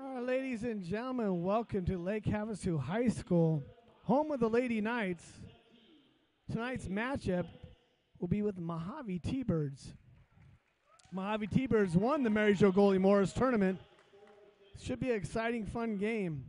Ladies and gentlemen, welcome to Lake Havasu High School, home of the Lady Knights. Tonight's matchup will be with Mohave T-Birds. Mohave T-Birds won the Mary Jo Goldie Morris tournament. Should be an exciting, fun game.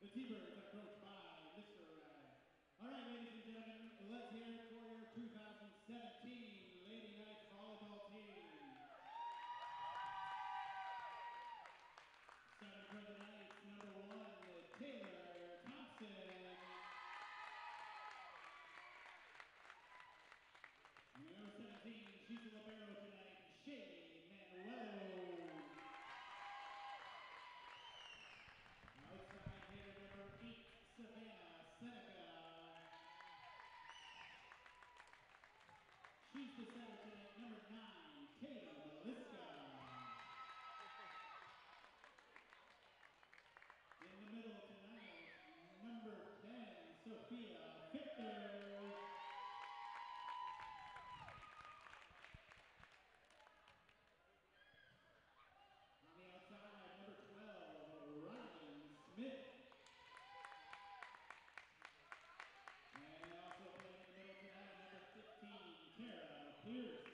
The T-Birds are coached by Mr. Raddick. All right, ladies and gentlemen, let's hear it for your 2017 Lady Knights volleyball team. Starting for the Knights, number 1, Taylor Thompson. Number 17, she's the libero tonight, Shay Manuelo. Outside hitter number 8, Savannah Seneca. She's the setter tonight, number 9, Tatum Maliska. In the middle tonight, number 10, Sophia Victor. On the outside, number 12, Ryan Smith. And also playing in the middle tonight, number 15, Tara Pierce.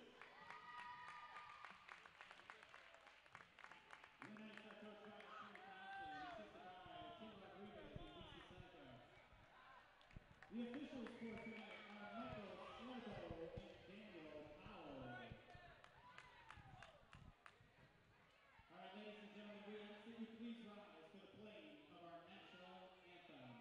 The Knights are coached by Terry Thompson, assisted by Tim Rodriguez and Lisa Seneca. The officials for tonight are Michael Slobo and Daniel Powell. All right, ladies and gentlemen, we ask that you please rise for the playing of our national anthem.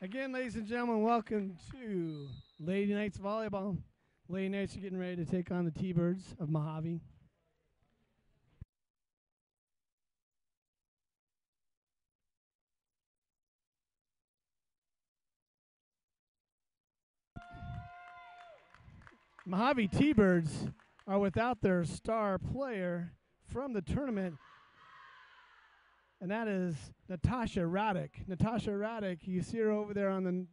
Again, ladies and gentlemen, welcome to Lady Knights Volleyball. Lady Knights are getting ready to take on the T-Birds of Mohave. Mohave T-Birds are without their star player from the tournament, and that is Natasha Raddick. Natasha Raddick, you see her over there on the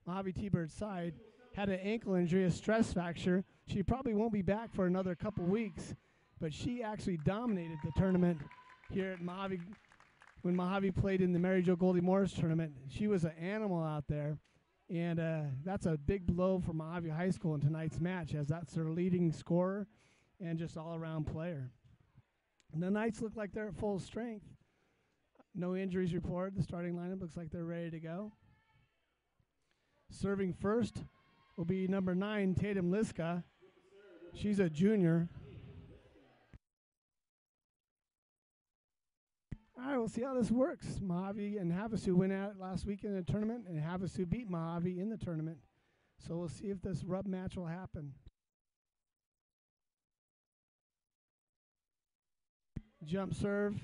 Mohave T-Bird side, had an ankle injury, a stress fracture. She probably won't be back for another couple weeks, but she actually dominated the tournament here at Mohave when Mohave played in the Mary Jo Goldie Morris tournament. She was an animal out there. And that's a big blow for Mohave High School in tonight's match, as that's their leading scorer and just all-around player. And the Knights look like they're at full strength. No injuries reported. The starting lineup looks like they're ready to go. Serving first will be number 9, Tatum Liska. She's a junior. All right, we'll see how this works. Mohave and Havasu went at it last week in the tournament, and Havasu beat Mohave in the tournament. So we'll see if this rub match will happen. Jump serve.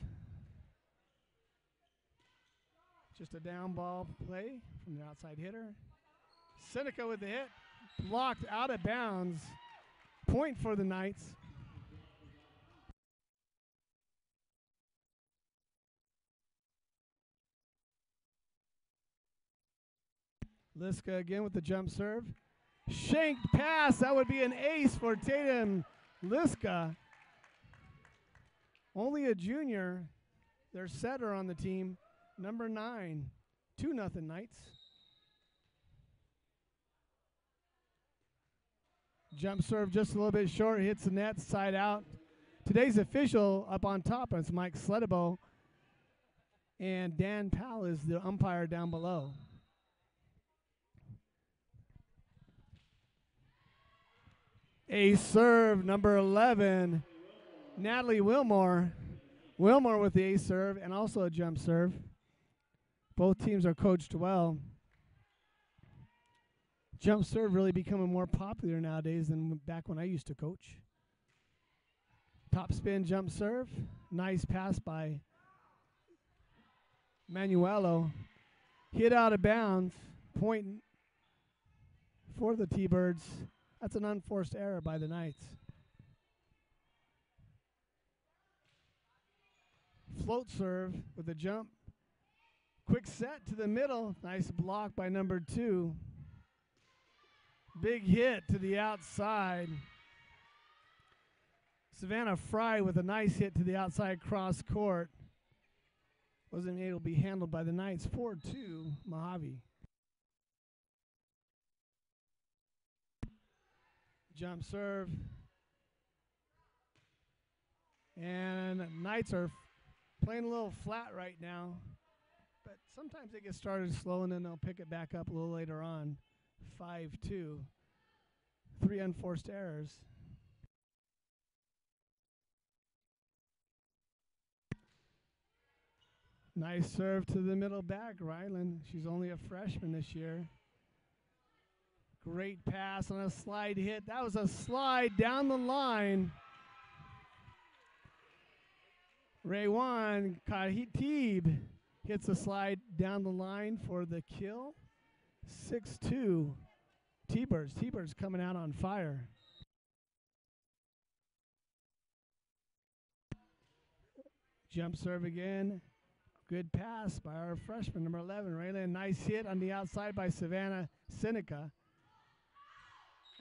Just a down ball play from the outside hitter. Seneca with the hit. Blocked out of bounds. Point for the Knights. Liska again with the jump serve. Shanked pass. That would be an ace for Tatum Liska. Only a junior. Their setter on the team, number 9. 2-0 Knights. Jump serve just a little bit short. Hits the net, side out. Today's official up on top is Mike Sledebo. And Dan Powell is the umpire down below. A serve, number 11, Natalie Wilmore. Wilmore with the ace serve and also a jump serve. Both teams are coached well. Jump serve really becoming more popular nowadays than back when I used to coach. Top spin jump serve. Nice pass by Manuelo. Hit out of bounds. Point for the T-Birds. That's an unforced error by the Knights. Float serve with a jump. Quick set to the middle. Nice block by number 2. Big hit to the outside. Savannah Fry with a nice hit to the outside cross court. Wasn't able to be handled by the Knights. 4-2 Mohave. Jump serve. And Knights are playing a little flat right now. But sometimes they get started slow and then they'll pick it back up a little later on. 5-2. 3 unforced errors. Nice serve to the middle back, Ryland. She's only a freshman this year. Great pass on a slide hit. That was a slide down the line. Raywan Kahitib hits a slide down the line for the kill. 6-2. T-Birds. T-Birds coming out on fire. Jump serve again. Good pass by our freshman, number 11, Raylan. Nice hit on the outside by Savannah Seneca.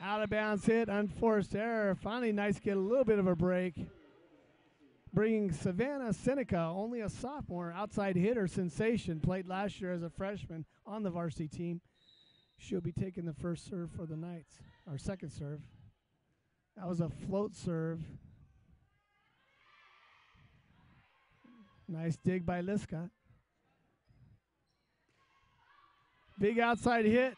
Out of bounds hit, unforced error. Finally, nice get a little bit of a break. Bringing Savannah Seneca, only a sophomore, outside hitter sensation, played last year as a freshman on the varsity team. She'll be taking the first serve for the Knights, or second serve. That was a float serve. Nice dig by Liska. Big outside hit.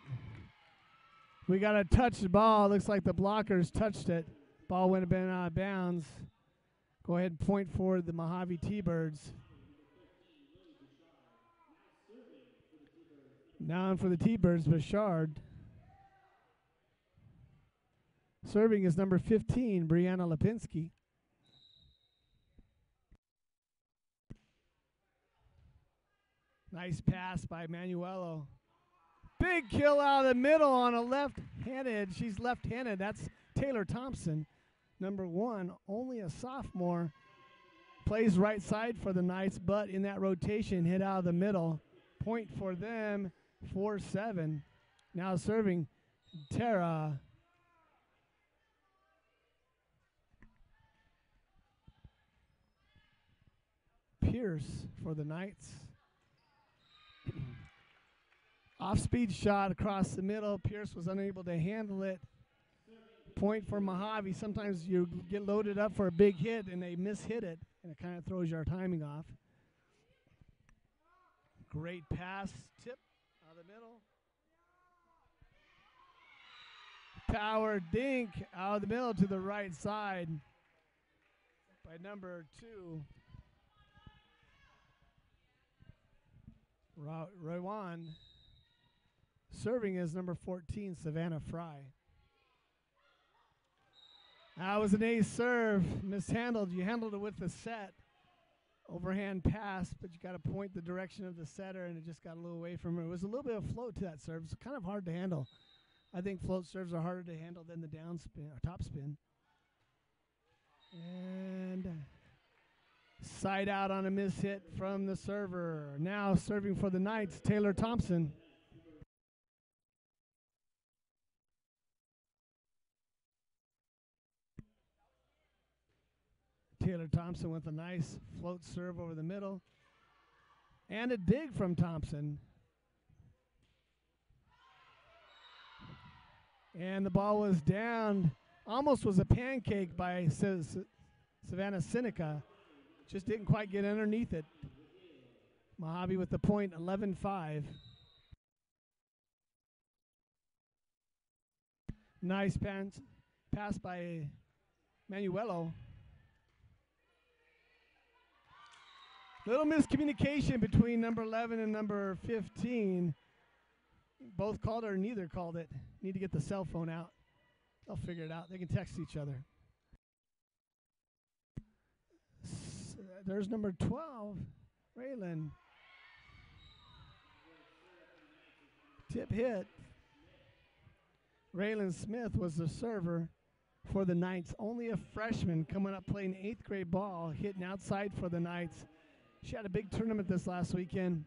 We got a touched ball. Looks like the blockers touched it. Ball went a bit out of bounds. Go ahead and point for the Mohave T-Birds. Down for the T-Birds, Bouchard. Serving is number 15, Brianna Lipinski. Nice pass by Manuelo. Big kill out of the middle on a left-handed. She's left-handed. That's Taylor Thompson, number 1. Only a sophomore. Plays right side for the Knights, but in that rotation, hit out of the middle. Point for them, 4-7. Now serving Tara. Pierce for the Knights. Off-speed shot across the middle. Pierce was unable to handle it. Point for Mohave. Sometimes you get loaded up for a big hit and they mishit it, and it kind of throws your timing off. Great pass, tip out of the middle. Power dink out of the middle to the right side by number 2. Rowan. Serving is number 14, Savannah Fry. That was an ace serve. Mishandled. You handled it with the set. Overhand pass, but you got to point the direction of the setter, and it just got a little away from her. It was a little bit of float to that serve. It's kind of hard to handle. I think float serves are harder to handle than the down spin or top spin. And side out on a miss hit from the server. Now serving for the Knights, Taylor Thompson. Taylor Thompson with a nice float serve over the middle. And a dig from Thompson. And the ball was down. Almost was a pancake by Savannah Seneca. Just didn't quite get underneath it. Mohave with the point, 11-5. Nice pass by Manuelo. Little miscommunication between number 11 and number 15. Both called it or neither called it. Need to get the cell phone out. They'll figure it out. They can text each other. There's number 12, Raylan. Tip hit. Raylan Smith was the server for the Knights. Only a freshman coming up playing 8th grade ball, hitting outside for the Knights. She had a big tournament this last weekend.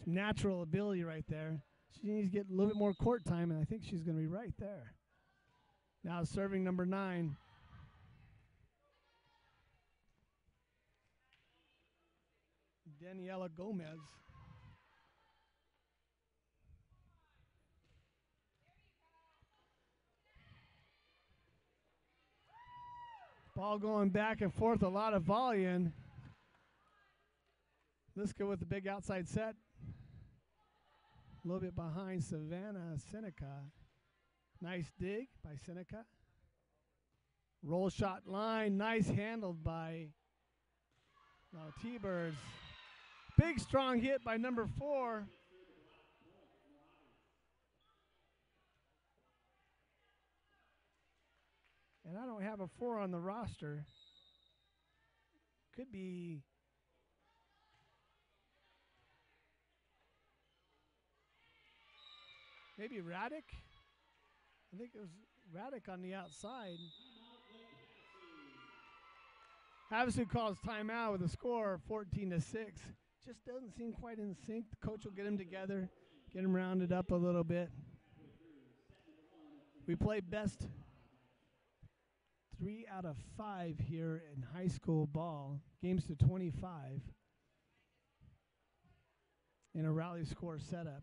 Some natural ability right there. She needs to get a little bit more court time, and I think she's going to be right there. Now serving number 9. Daniela Gomez. Ball going back and forth, a lot of volume. Let's go with the big outside set. A little bit behind Savannah Seneca. Nice dig by Seneca. Roll shot line, nice handled by T-Birds. Big strong hit by number 4. And I don't have a 4 on the roster. Could be maybe Raddick. I think it was Raddick on the outside. Havasu calls timeout with a score of 14-6. Just doesn't seem quite in sync. The coach will get them together, get them rounded up a little bit. We play best 3 out of 5 here in high school ball. Games to 25 in a rally score setup.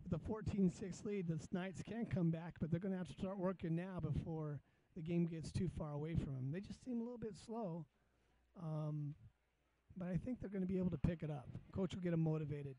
With a 14-6 lead, the Knights can come back, but they're going to have to start working now before the game gets too far away from them. They just seem a little bit slow, but I think they're going to be able to pick it up. Coach will get them motivated.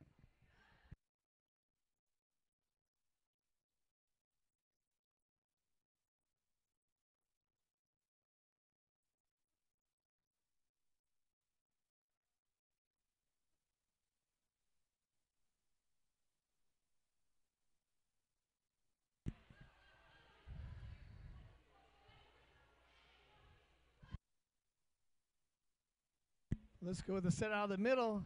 Let's go with the set out of the middle.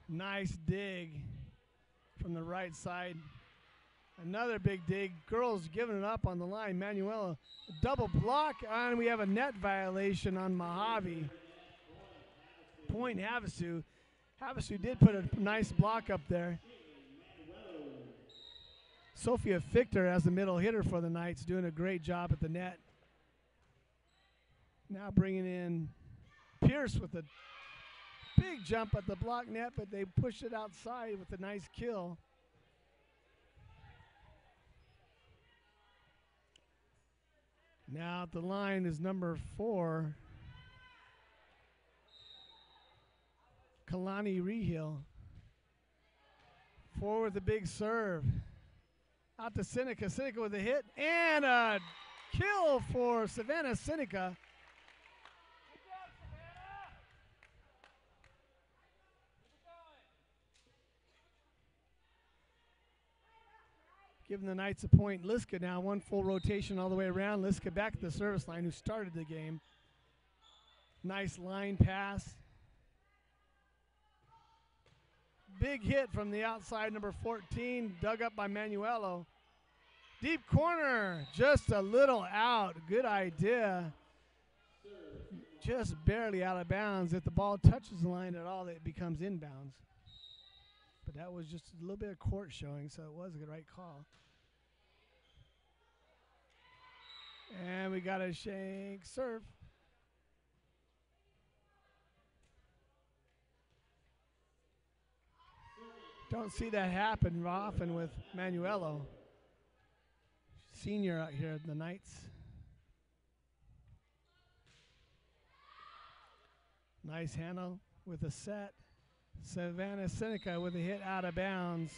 Nice dig from the right side. Another big dig. Girls giving it up on the line. Manuela, double block, and we have a net violation on Mohave. Point Havasu. Havasu did put a nice block up there. Sophia Fichter as the middle hitter for the Knights, doing a great job at the net. Now bringing in Pierce with a Big jump at the block net, but they pushed it outside with a nice kill. Now at the line is number 4, Kalani Rehill. 4 with a big serve. Out to Seneca. Seneca with a hit and a kill for Savannah Seneca. Giving the Knights a point. Liska now, 1 full rotation all the way around. Liska back at the service line, who started the game. Nice line pass. Big hit from the outside, number 14, dug up by Manuelo. Deep corner, just a little out. Good idea. Just barely out of bounds. If the ball touches the line at all, it becomes inbounds. But that was just a little bit of court showing, so it was the right call. And we got a shank serve. Don't see that happen often with Manuelo. Senior out here at the Knights. Nice handle with a set. Savannah Seneca with a hit out of bounds.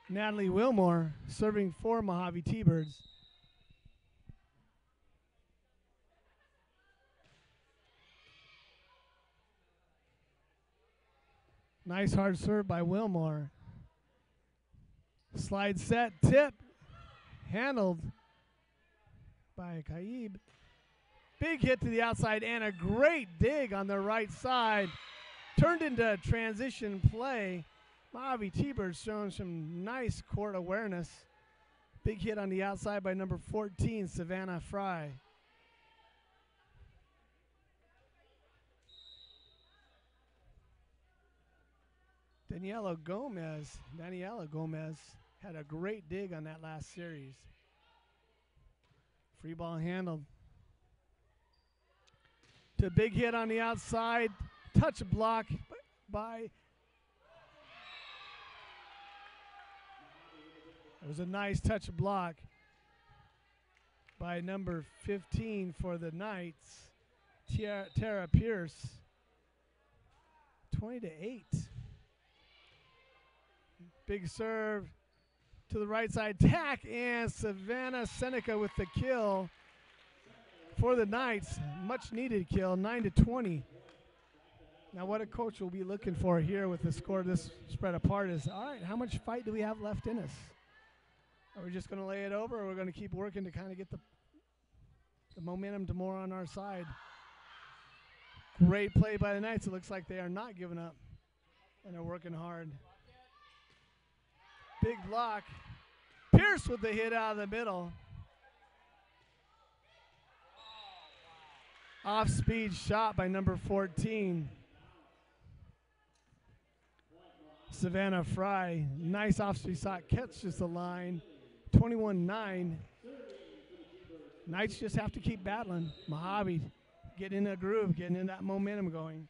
Natalie Wilmore serving for Mohave T-Birds. Nice hard serve by Wilmore. Slide set, tip, handled by Kaib. Big hit to the outside and a great dig on the right side. Turned into transition play. Mohave T-Birds showing some nice court awareness. Big hit on the outside by number 14, Savannah Fry. Daniela Gomez had a great dig on that last series. Free ball handled. To a big hit on the outside. Touch block by. It was a nice touch block by number 15 for the Knights, Tara Pierce. 20-8. Big serve to the right side, tack, and Savannah Seneca with the kill for the Knights. Much needed kill, 9-20. Now what a coach will be looking for here with the score this spread apart is, all right, how much fight do we have left in us? Are we just going to lay it over, or we're going to keep working to kind of get the momentum to more on our side? Great play by the Knights. It looks like they are not giving up, and they're working hard. Big block. Pierce with the hit out of the middle. Off-speed shot by number 14. Savannah Fry. Nice off-speed shot. Catches the line. 21-9. Knights just have to keep battling. Mohave getting in a groove, getting in that momentum going.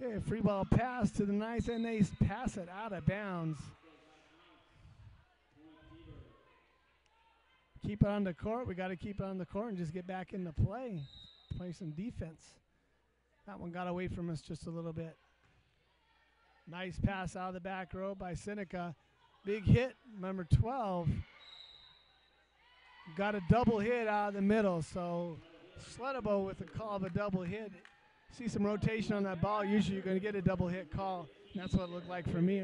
Okay, free ball pass to the Knights, and they pass it out of bounds. Keep it on the court. We got to keep it on the court and just get back into play. Play some defense. That one got away from us just a little bit. Nice pass out of the back row by Seneca. Big hit, number 12. Got a double hit out of the middle, so Sledabo with the call of a double hit. See some rotation on that ball, usually you're going to get a double hit call. That's what it looked like for me.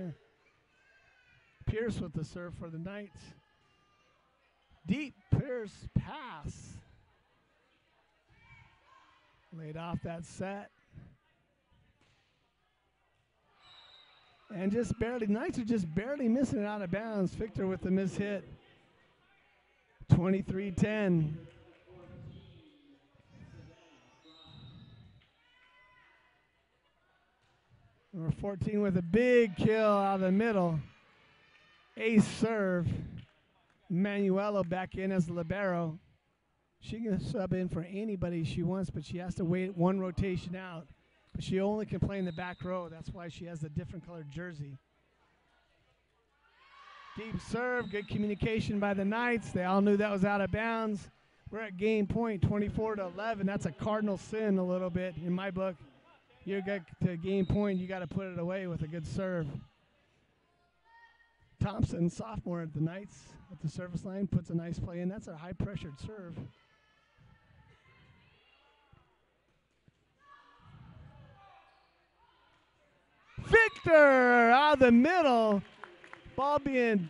Pierce with the serve for the Knights. Deep Pierce pass. Laid off that set. And just barely, Knights are just barely missing it out of bounds. Victor with the miss hit. 23-10. Number 14 with a big kill out of the middle. Ace serve. Manuelo back in as the libero. She can sub in for anybody she wants, but she has to wait one rotation out. But she only can play in the back row. That's why she has the different colored jersey. Deep serve, good communication by the Knights. They all knew that was out of bounds. We're at game point, 24-11. That's a cardinal sin a little bit in my book. You get to game point, you got to put it away with a good serve. Thompson, sophomore at the Knights, at the service line, puts a nice play in. That's a high-pressured serve. Victor out of the middle. Ball being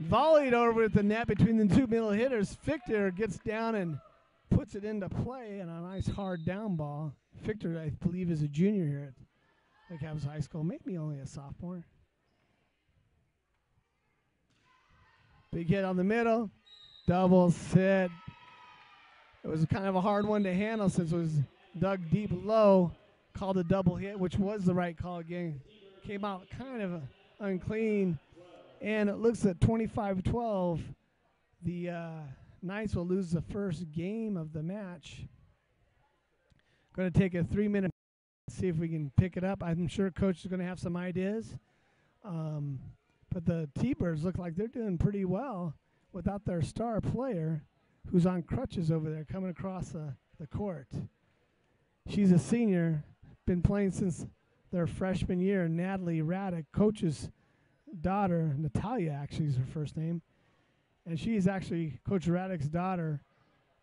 volleyed over at the net between the two middle hitters. Victor gets down and puts it into play, and a nice hard down ball. Victor, I believe, is a junior here at LHHS High School, maybe only a sophomore. Big hit on the middle, double sit. It was kind of a hard one to handle since it was dug deep low. Called a double hit, which was the right call again. Came out kind of unclean, and it looks at 25-12. The Knights will lose the first game of the match. Going to take a 3-minute, see if we can pick it up. I'm sure Coach is going to have some ideas. But the T-Birds look like they're doing pretty well without their star player, who's on crutches over there coming across the court. She's a senior, been playing since their freshman year. Natalie Raddick, Coach's daughter, Natalia actually is her first name. And she's actually Coach Raddick's daughter.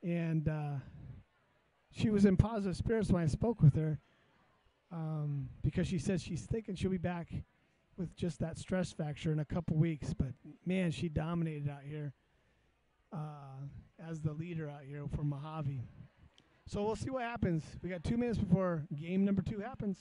And she was in positive spirits when I spoke with her because she said she's thinking she'll be back with just that stress fracture in a couple weeks. But, man, she dominated out here as the leader out here for Mohave. So we'll see what happens. We got 2 minutes before game number 2 happens.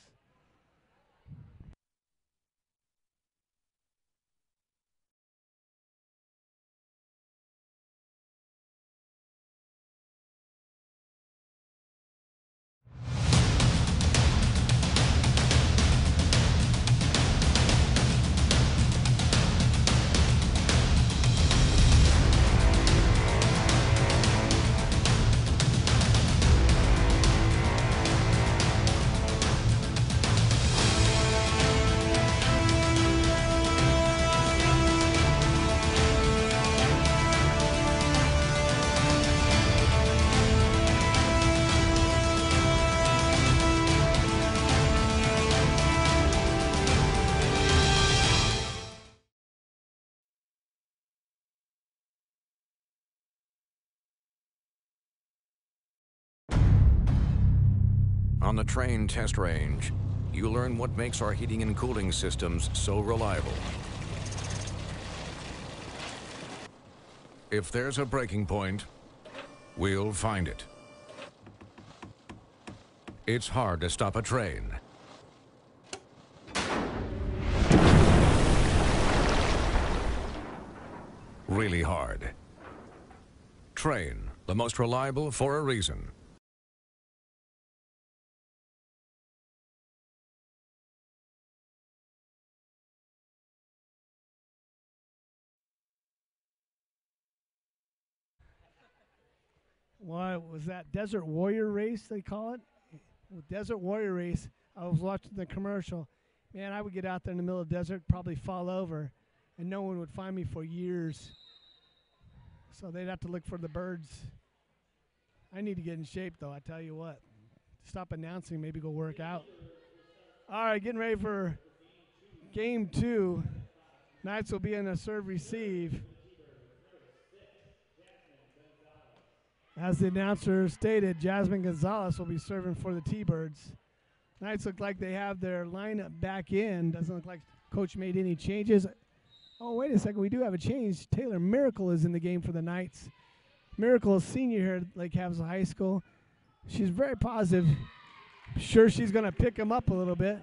On the train test range, you learn what makes our heating and cooling systems so reliable. If there's a breaking point, we'll find it. It's hard to stop a train. Really hard. Train, the most reliable for a reason. What was that? Desert Warrior Race, they call it? With Desert Warrior Race, I was watching the commercial. Man, I would get out there in the middle of the desert, probably fall over, and no one would find me for years. So they'd have to look for the birds. I need to get in shape, though, I tell you what. Stop announcing, maybe go work out. All right, getting ready for game 2. Knights will be in a serve-receive. As the announcer stated, Jasmine Gonzalez will be serving for the T-Birds. Knights look like they have their lineup back in. Doesn't look like Coach made any changes. Oh, wait a second. We do have a change. Taylor Miracle is in the game for the Knights. Miracle is senior here at LHHS High School. She's very positive. Sure she's going to pick him up a little bit.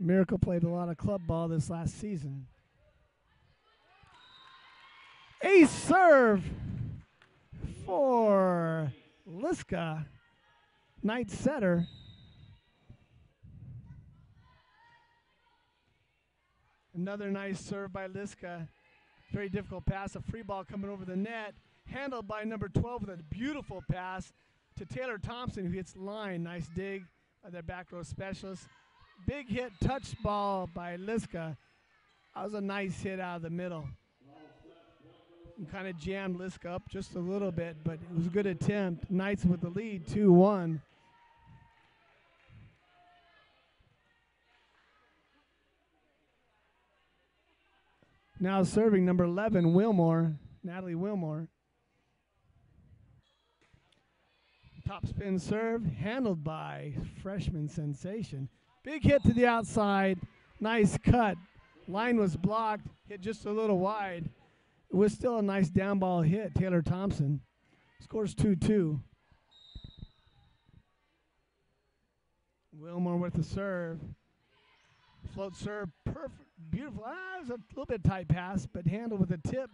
Miracle played a lot of club ball this last season. Ace serve for Liska. Knight setter. Another nice serve by Liska. Very difficult pass. A free ball coming over the net. Handled by number 12 with a beautiful pass to Taylor Thompson, who hits line. Nice dig by their back row specialist. Big hit, touch ball by Liska. That was a nice hit out of the middle. And kind of jammed Liska up just a little bit, but it was a good attempt. Knights with the lead, 2-1. Now serving number 11, Wilmore, Natalie Wilmore. Top spin serve, handled by freshman sensation. Big hit to the outside, nice cut. Line was blocked, hit just a little wide. It was still a nice down ball hit, Taylor Thompson. Scores 2-2. Wilmore with the serve. Float serve, perfect, beautiful. It was a little bit tight pass, but handled with a tip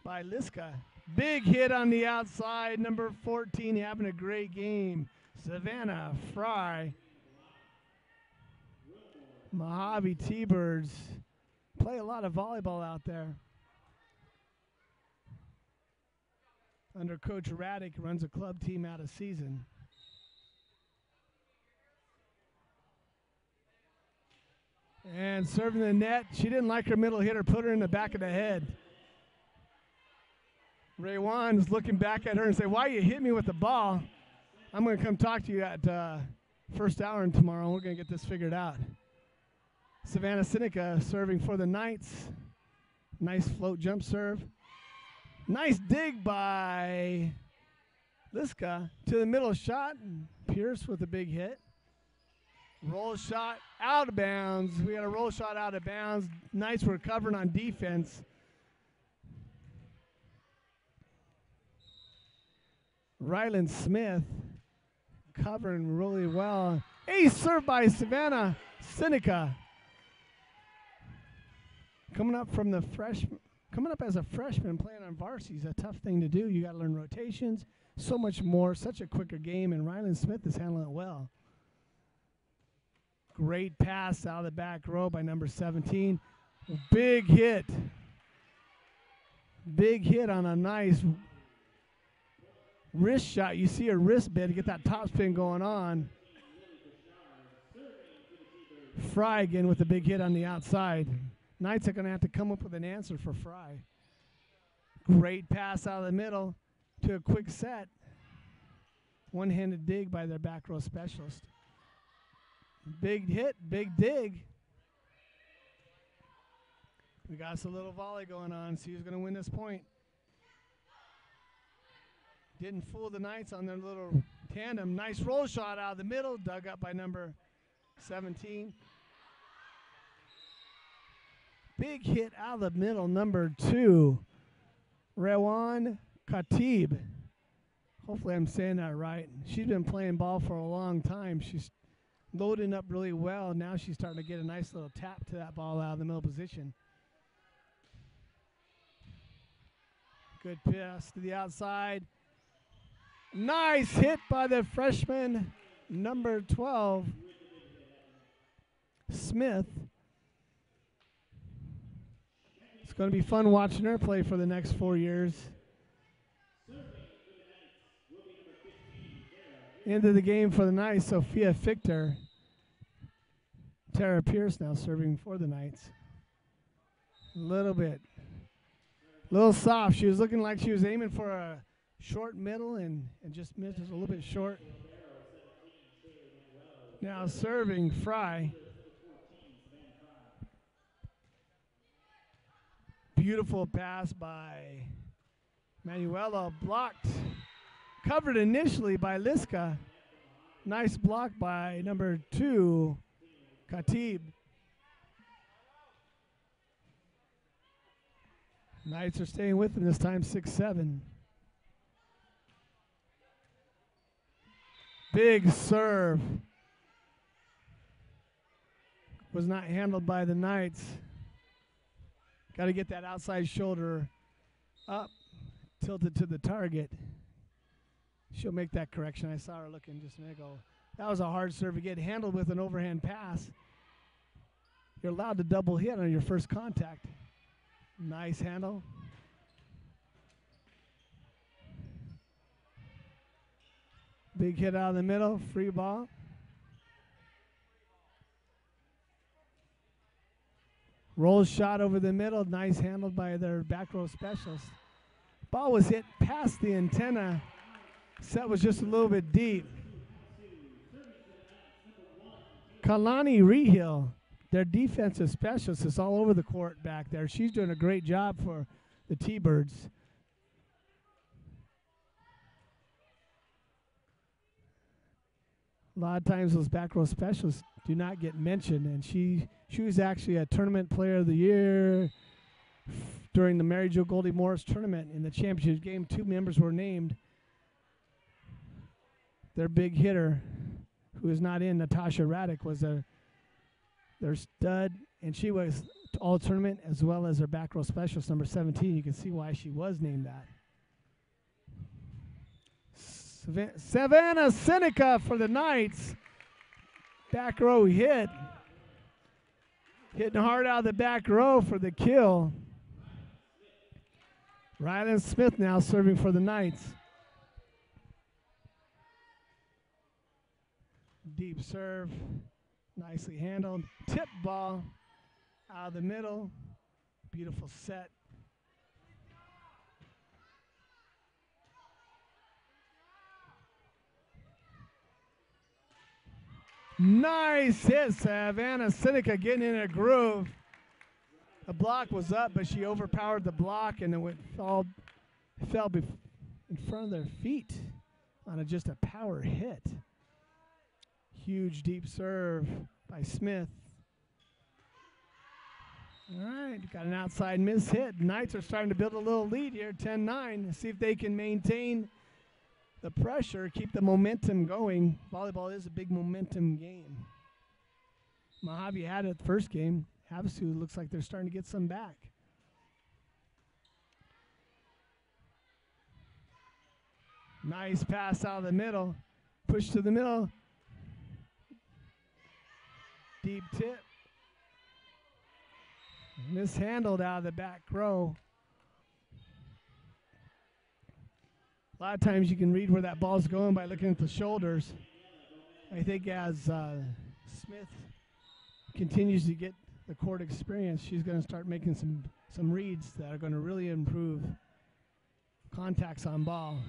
by Liska. Big hit on the outside, number 14 having a great game. Savannah Fry. Mohave T-Birds play a lot of volleyball out there. Under Coach Raddick, runs a club team out of season. And serving the net. She didn't like her middle hitter, put her in the back of the head. Ray Wan's looking back at her and say, "Why you hit me with the ball? I'm going to come talk to you at first hour and tomorrow, and we're going to get this figured out." Savannah Seneca serving for the Knights. Nice float jump serve. Nice dig by Liska to the middle shot. Pierce with a big hit. Roll shot out of bounds. We got a roll shot out of bounds. Knights were covering on defense. Ryland Smith covering really well. Ace serve by Savannah Seneca. Coming up as a freshman playing on varsity is a tough thing to do. You got to learn rotations, so much more, such a quicker game, and Ryland Smith is handling it well. Great pass out of the back row by number 17. Big hit. Big hit on a nice wrist shot. You see her wrist bit to get that top spin going on. Fry again with a big hit on the outside. Knights are going to have to come up with an answer for Fry. Great pass out of the middle to a quick set. One-handed dig by their back row specialist. Big hit, big dig. We got us a little volley going on. See who's going to win this point. Didn't fool the Knights on their little tandem. Nice roll shot out of the middle, dug up by number 17. Big hit out of the middle, number 2, Rewan Khatib. Hopefully I'm saying that right. She's been playing ball for a long time. She's loading up really well. Now she's starting to get a nice little tap to that ball out of the middle position. Good pass to the outside. Nice hit by the freshman, number 12, Smith. It's going to be fun watching her play for the next 4 years. Into the game for the Knights, Sophia Fichter. Tara Pierce now serving for the Knights. A little soft. She was looking like she was aiming for a short middle and just missed a little bit short. Now serving Fry. Beautiful pass by Manuela, blocked. Covered initially by Liska. Nice block by number 2, Khatib. Knights are staying with them this time, 6-7. Big serve. Was not handled by the Knights. Got to get that outside shoulder up, tilted to the target. She'll make that correction. I saw her looking just a minute ago. That was a hard serve to get handled with an overhand pass. You're allowed to double hit on your first contact. Nice handle. Big hit out of the middle, free ball. Roll shot over the middle, nice handled by their back row specialist. Ball was hit past the antenna. Set was just a little bit deep. Kalani Rehill, their defensive specialist, is all over the court back there. She's doing a great job for the T-Birds. A lot of times those back row specialists do not get mentioned, and she was actually a tournament player of the year during the Mary Jo Goldie Morris tournament. In the championship game, 2 members were named. Their big hitter, who is not in, Natasha Raddick, was their stud, and she was all tournament as well as their back row specialist, number 17. You can see why she was named that. Savannah Seneca for the Knights. Back row hit. Hitting hard out of the back row for the kill. Rylan Smith now serving for the Knights. Deep serve. Nicely handled. Tip ball out of the middle. Beautiful set. Nice hit, Savannah Seneca getting in a groove. The block was up, but she overpowered the block and it fell in front of their feet on just a power hit. Huge deep serve by Smith. All right, got an outside miss hit. Knights are starting to build a little lead here, 10-9. See if they can maintain the pressure, keep the momentum going. Volleyball is a big momentum game. Mohave had it the first game. Havasu looks like they're starting to get some back. Nice pass out of the middle. Push to the middle. Deep tip. Mishandled out of the back row. A lot of times you can read where that ball's going by looking at the shoulders. I think as Smith continues to get the court experience, she's going to start making some reads that are going to really improve contacts on ball.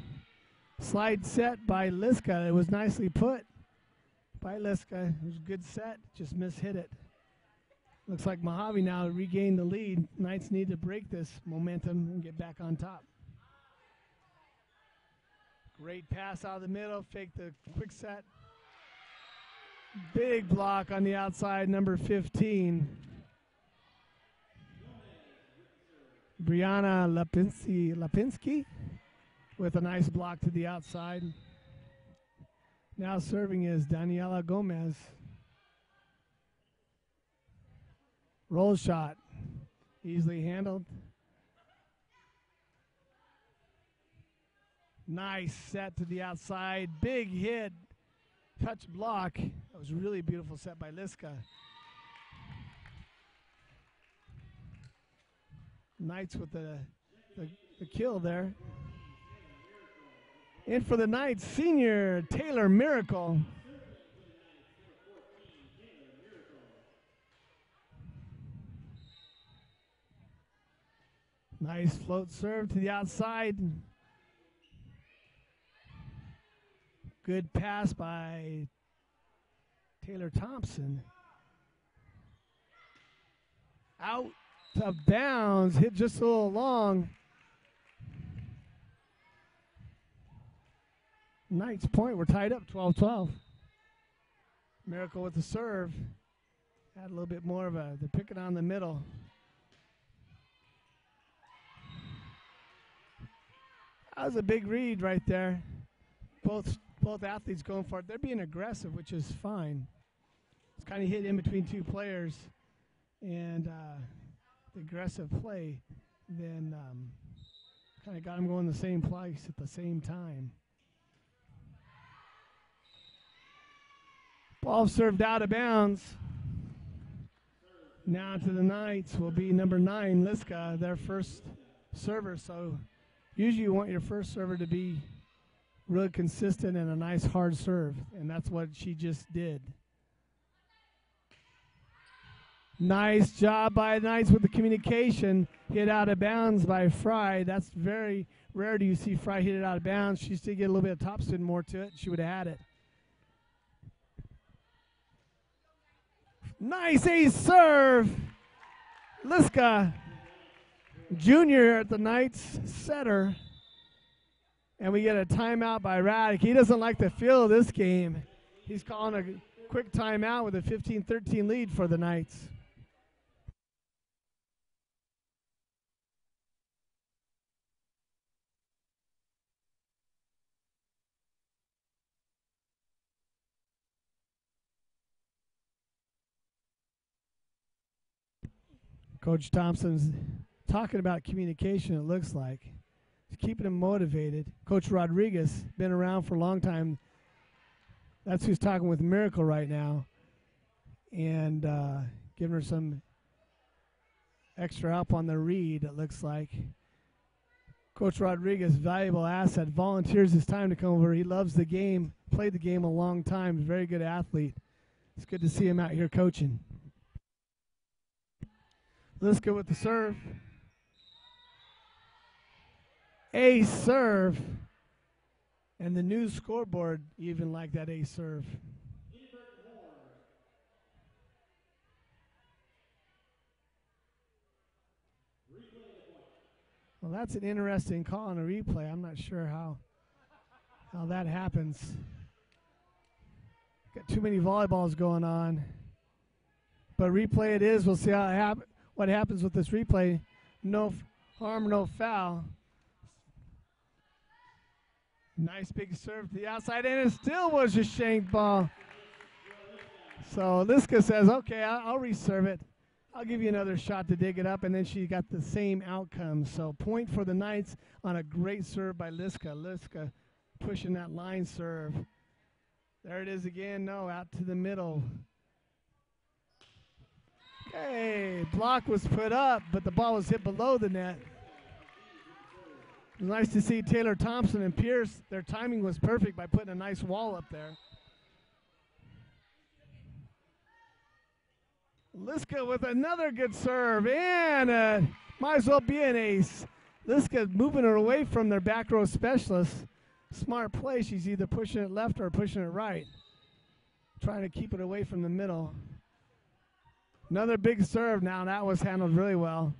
Slide set by Liska. It was nicely put by Liska. It was a good set, just mishit it. Looks like Mohave now regained the lead. Knights need to break this momentum and get back on top. Great pass out of the middle, fake the quick set. Big block on the outside, number 15. Brianna Lapinski with a nice block to the outside. Now serving is Daniela Gomez. Roll shot, easily handled. Nice set to the outside, big hit, touch block. That was a really beautiful set by Liska. Knights with the kill there. In for the Knights, senior Taylor Miracle. Nice float serve to the outside. Good pass by Taylor Thompson. Out of bounds, hit just a little long. Knights point, we're tied up 12-12. Miracle with the serve. Had a little bit more of they're picking on the middle. That was a big read right there. Both athletes going for it. They're being aggressive, which is fine. It's kind of hit in between two players, and the aggressive play then kind of got them going the same place at the same time. Ball served out of bounds. Now to the Knights will be number 9, Liska, their first server. So usually you want your first server to be really consistent and a nice hard serve, and that's what she just did. Nice job by Knights with the communication. Hit out of bounds by Fry. That's very rare do you see Fry hit it out of bounds. She still get a little bit of topspin more to it. She would have had it. Nice ace serve. Liska, junior at the Knights setter. And we get a timeout by Raddick. He doesn't like the feel of this game. He's calling a quick timeout with a 15-13 lead for the Knights. Coach Thompson's talking about communication, it looks like. He's keeping him motivated. Coach Rodriguez, been around for a long time. That's who's talking with Miracle right now. And giving her some extra help on the read, it looks like. Coach Rodriguez, valuable asset, volunteers his time to come over. He loves the game, played the game a long time, very good athlete. It's good to see him out here coaching. Liska with the serve. Ace serve. And the new scoreboard even like that ace serve. Well, that's an interesting call on a replay. I'm not sure how that happens. Got too many volleyballs going on. But replay it is. We'll see how what happens with this replay. No harm, no foul. Nice big serve to the outside, and it still was a shank ball. So Liska says, okay, I'll reserve it. I'll give you another shot to dig it up, and then she got the same outcome. So point for the Knights on a great serve by Liska. Liska pushing that line serve. There it is again. No, out to the middle. Okay, block was put up, but the ball was hit below the net. It was nice to see Taylor Thompson and Pierce. Their timing was perfect by putting a nice wall up there. Liska with another good serve, and might as well be an ace. Liska moving her away from their back row specialist. Smart play. She's either pushing it left or pushing it right. Trying to keep it away from the middle. Another big serve now. That was handled really well.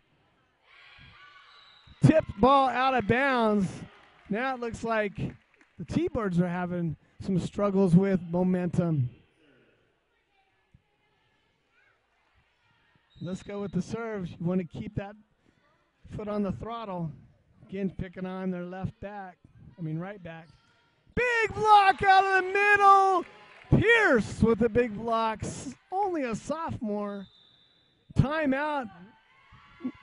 Tipped ball out of bounds. Now it looks like the T-Birds are having some struggles with momentum. Let's go with the serve. You want to keep that foot on the throttle. Again, picking on their right back. Big block out of the middle. Pierce with the big blocks. Only a sophomore. Timeout.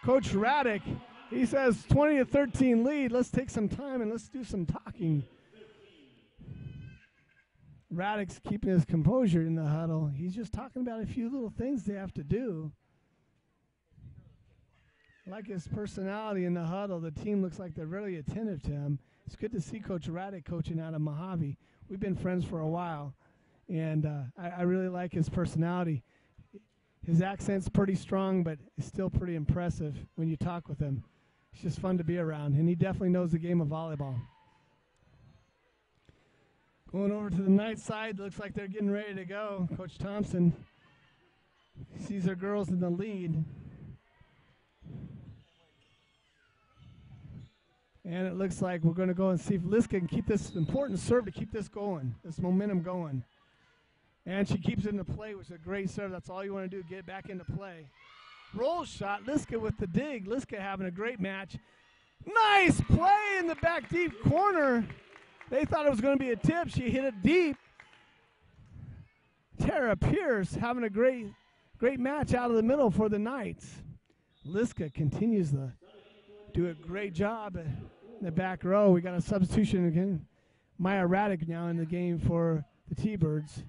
Coach Raddick. He says 20-13 lead. Let's take some time and let's do some talking. Raddick's keeping his composure in the huddle. He's just talking about a few little things they have to do. I like his personality in the huddle. The team looks like they're really attentive to him. It's good to see Coach Raddick coaching out of Mohave. We've been friends for a while, and I really like his personality. His accent's pretty strong, but it's still pretty impressive when you talk with him. It's just fun to be around, and he definitely knows the game of volleyball. Going over to the Knights side, looks like they're getting ready to go. Coach Thompson sees our girls in the lead. And it looks like we're going to go and see if Liska can keep this important serve to keep this going, this momentum going. And she keeps it into play, which is a great serve. That's all you want to do, get back into play. Roll shot, Liska with the dig. Liska having a great match. Nice play in the back deep corner. They thought it was going to be a tip. She hit it deep. Tara Pierce having a great match out of the middle for the Knights. Liska continues to do a great job in the back row. We got a substitution again. Maya Raddick now in the game for the T-Birds.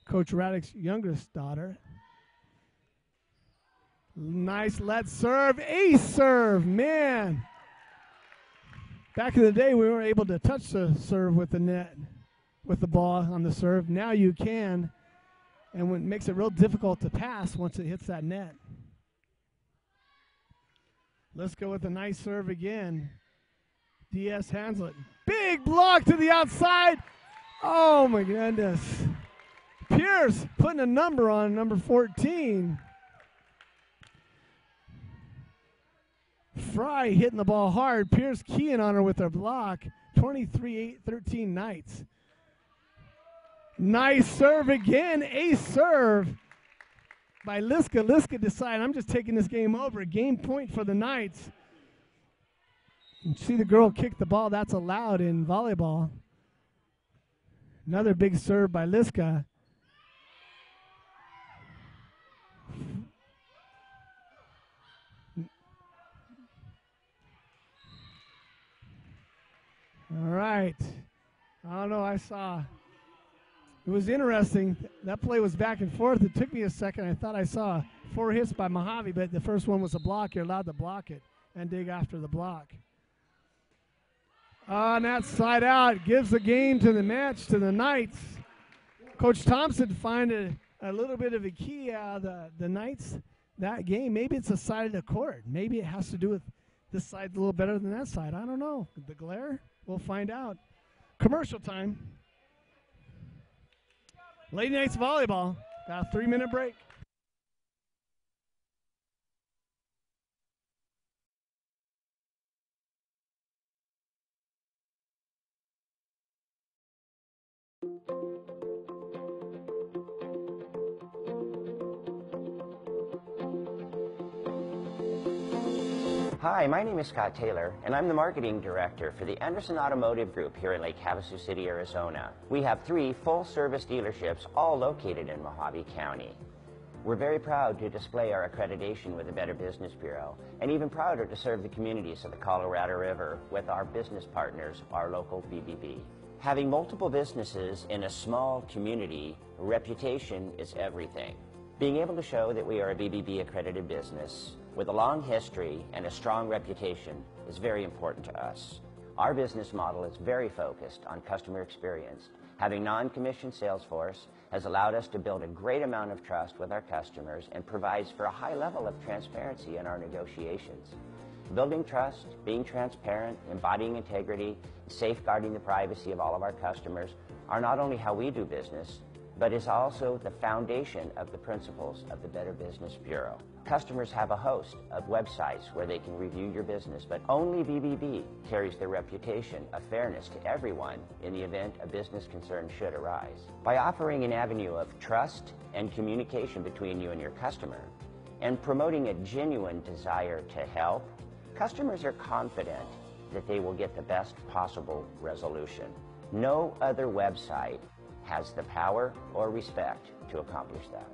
Coach Raddick's youngest daughter. Nice let serve, ace serve, man. Back in the day, we weren't able to touch the serve with the net, with the ball on the serve. Now you can, and it makes it real difficult to pass once it hits that net. Let's go with a nice serve again. DS Hanslet. Big block to the outside. Oh, my goodness. Pierce putting a number on number 14. Fry hitting the ball hard. Pierce keying on her with her block. 23-8-13 Knights. Nice serve again. Ace serve by Liska. Liska decided, I'm just taking this game over. Game point for the Knights. You see the girl kick the ball. That's allowed in volleyball. Another big serve by Liska. All right. I don't know. I saw. It was interesting. That play was back and forth. It took me a second. I thought I saw 4 hits by Mohave, but the first one was a block. You're allowed to block it and dig after the block. On that side out, gives the game to the match to the Knights. Coach Thompson find a little bit of a key out of the Knights that game. Maybe it's the side of the court. Maybe it has to do with this side a little better than that side. I don't know. The glare? We'll find out. Commercial time. Lady Knights volleyball. Got a 3-minute break. Hi, my name is Scott Taylor, and I'm the Marketing Director for the Anderson Automotive Group here in Lake Havasu City, Arizona. We have 3 full-service dealerships, all located in Mohave County. We're very proud to display our accreditation with the Better Business Bureau, and even prouder to serve the communities of the Colorado River with our business partners, our local BBB. Having multiple businesses in a small community, reputation is everything. Being able to show that we are a BBB accredited business with a long history and a strong reputation is very important to us. Our business model is very focused on customer experience. Having non-commissioned sales force has allowed us to build a great amount of trust with our customers and provides for a high level of transparency in our negotiations. Building trust, being transparent, embodying integrity, and safeguarding the privacy of all of our customers are not only how we do business, but is also the foundation of the principles of the Better Business Bureau. Customers have a host of websites where they can review your business, but only BBB carries the reputation of fairness to everyone in the event a business concern should arise. By offering an avenue of trust and communication between you and your customer, and promoting a genuine desire to help, customers are confident that they will get the best possible resolution. No other website has the power or respect to accomplish that.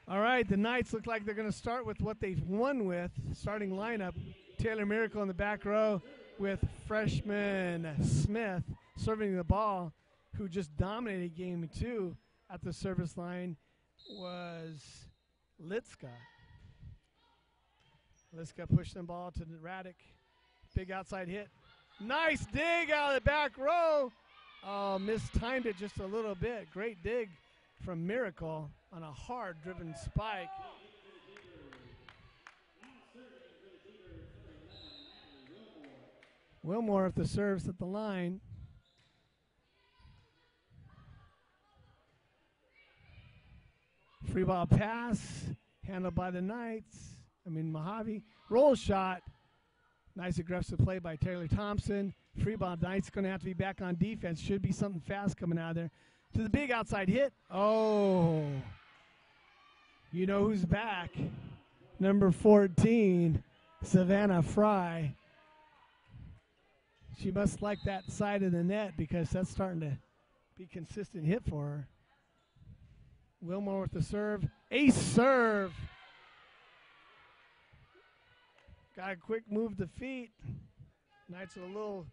All right, the Knights look like they're going to start with what they've won with. Starting lineup, Taylor Miracle in the back row with freshman Smith serving the ball, who just dominated game 2 at the service line, was Litska. Litska pushed the ball to the Raddick. Big outside hit. Nice dig out of the back row. Oh, mistimed it just a little bit. Great dig from Miracle on a hard-driven spike. Wilmore with the serves at the line. Free ball pass, handled by the Knights. Mohave. Roll shot. Nice aggressive play by Taylor Thompson. Free ball, Knights going to have to be back on defense. Should be something fast coming out of there. to the big outside hit. Oh, you know who's back. Number 14, Savannah Fry. She must like that side of the net because that's starting to be consistent hit for her. Wilmore with the serve. Ace serve. Got a quick move to feet. Knights are a little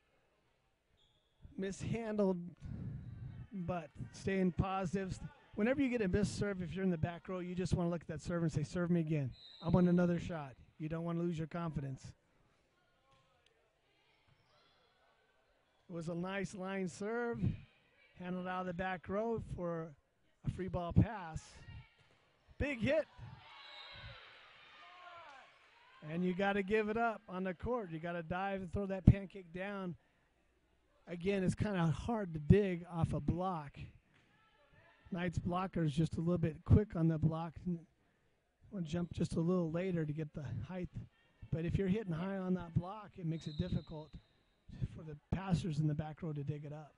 mishandled, but staying positive. Whenever you get a missed serve, if you're in the back row, you just want to look at that serve and say, serve me again. I want another shot. You don't want to lose your confidence. It was a nice line serve. Handled out of the back row for a free ball pass. Big hit. And you got to give it up on the court. You got to dive and throw that pancake down. Again, it's kind of hard to dig off a block. Knight's blocker is just a little bit quick on the block. Want to jump just a little later to get the height. But if you're hitting high on that block, it makes it difficult for the passers in the back row to dig it up.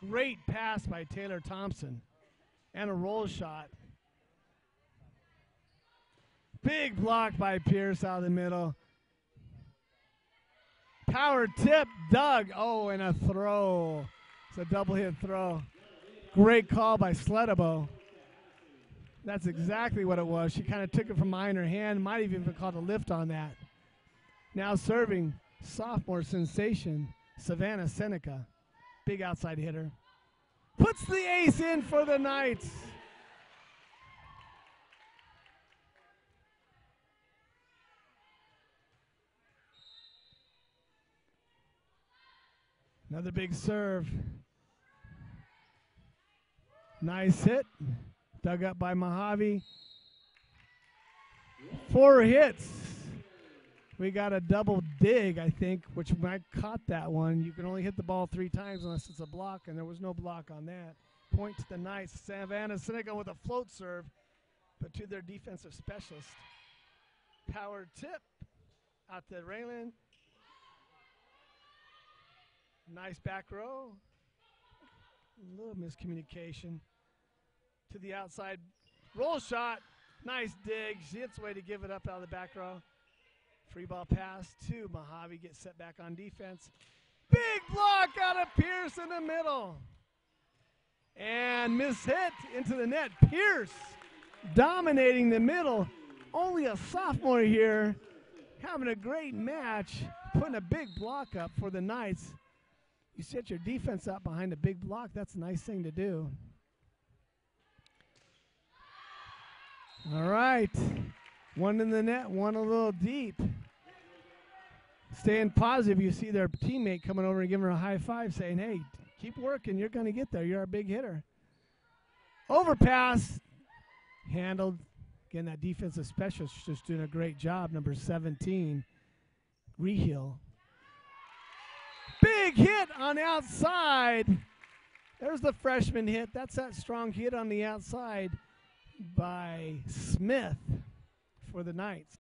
Great pass by Taylor Thompson. And a roll shot. Big block by Pierce out of the middle. Power tip, Doug. Oh, and a throw. It's a double hit throw. Great call by Sledabo. That's exactly what it was. She kind of took it from behind her hand. Might have even called a lift on that. Now serving sophomore sensation, Savannah Seneca. Big outside hitter. Puts the ace in for the Knights. Another big serve. Nice hit. Dug up by Mohave. 4 hits. We got a double dig, I think, which might caught that one. You can only hit the ball 3 times unless it's a block, and there was no block on that. Point to the Knights. Savannah Seneca with a float serve, but to their defensive specialist. Power tip out to Raylan. Nice back row. A little miscommunication. To the outside. Roll shot. Nice dig. She hits way to give it up out of the back row. Free ball pass to Mohave. Gets set back on defense. Big block out of Pierce in the middle. And miss hit into the net. Pierce dominating the middle. Only a sophomore here. Having a great match. Putting a big block up for the Knights. You set your defense up behind a big block. That's a nice thing to do. All right. One in the net, one a little deep. Staying positive. You see their teammate coming over and giving her a high five saying, hey, keep working. You're going to get there. You're a big hitter. Overpass. Handled. Again, that defensive specialist just doing a great job. Number 17, Rehill. Big hit on the outside. There's the freshman hit. That's that strong hit on the outside by Smith for the Knights.